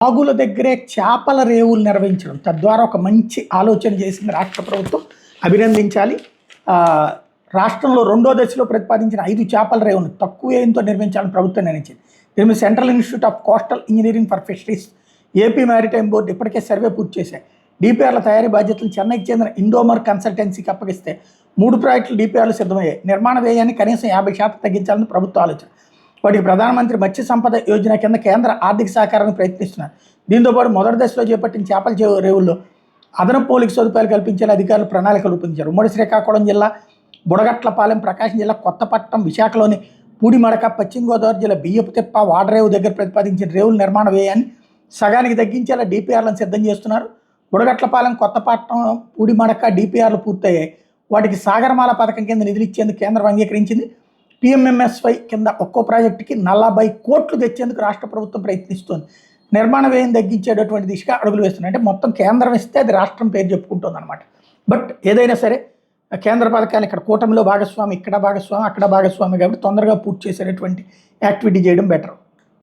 వాగుల దగ్గరే చేపల రేవులు నిర్వహించడం తద్వారా ఒక మంచి ఆలోచన చేసింది రాష్ట్ర ప్రభుత్వం, అభినందించాలి. రాష్ట్రంలో రెండో దశలో ప్రతిపాదించిన 5 చేపల రేవులను తక్కువ వ్యయంతో నిర్మించాలని ప్రభుత్వం నిర్ణయించింది. దీని central institute of coastal engineering for fisheries, AP maritime board ఇప్పటికే సర్వే పూర్తి చేశాయి. డిపిఆర్ల తయారీ బాధ్యతలు చెన్నైకి చెందిన ఇండోమర్ కన్సల్టెన్సీకి అప్పగిస్తే 3 ప్రాజెక్టులు డిపిఆర్లు సిద్ధమయ్యాయి. నిర్మాణ వ్యయాన్ని కనీసం 50% తగ్గించాలని ప్రభుత్వ ఆలోచన. వాటికి ప్రధానమంత్రి మత్స్య సంపద యోజన కింద కేంద్ర ఆర్థిక సహకారాన్ని ప్రయత్నిస్తున్నారు. దీంతోపాటు మొదటి దశలో చేపట్టిన చేపల రేవుల్లో అదనపు మౌలిక సదుపాయాలు కల్పించేలా అధికారులు ప్రణాళికలు రూపొందించారు. ఉమ్మడి శ్రీకాకుళం జిల్లా బుడగట్లపాలెం, ప్రకాశం జిల్లా కొత్తపట్నం, విశాఖలోని పూడిమడక, పశ్చిమ గోదావరి జిల్లా బియ్యపుతిప్ప, వాడరేవు దగ్గర ప్రతిపాదించిన రేవుల నిర్మాణ వ్యయాన్ని సగానికి తగ్గించేలా డిపిఆర్లను సిద్ధం చేస్తున్నారు. బుడగట్లపాలెం, కొత్తపట్నం, పూడిమడక డిపిఆర్లు పూర్తయ్యాయి. వాటికి సాగరమాల పథకం కింద నిధులు ఇచ్చేందుకు కేంద్రం అంగీకరించింది. PMMSY కింద ఒక్కో ప్రాజెక్టుకి 40 కోట్లు తెచ్చేందుకు రాష్ట్ర ప్రభుత్వం ప్రయత్నిస్తోంది. నిర్మాణ వ్యయం తగ్గించేటటువంటి దిశగా అడుగులు వేస్తుంది. అంటే మొత్తం కేంద్రం ఇస్తే అది రాష్ట్రం పేరు చెప్పుకుంటుంది అనమాట. బట్ ఏదైనా సరే కేంద్ర పథకాలు ఇక్కడ కూటమిలో భాగస్వామి, ఇక్కడ భాగస్వామి, అక్కడ భాగస్వామి కాబట్టి తొందరగా పూర్తి చేసేటటువంటి యాక్టివిటీ చేయడం బెటర్.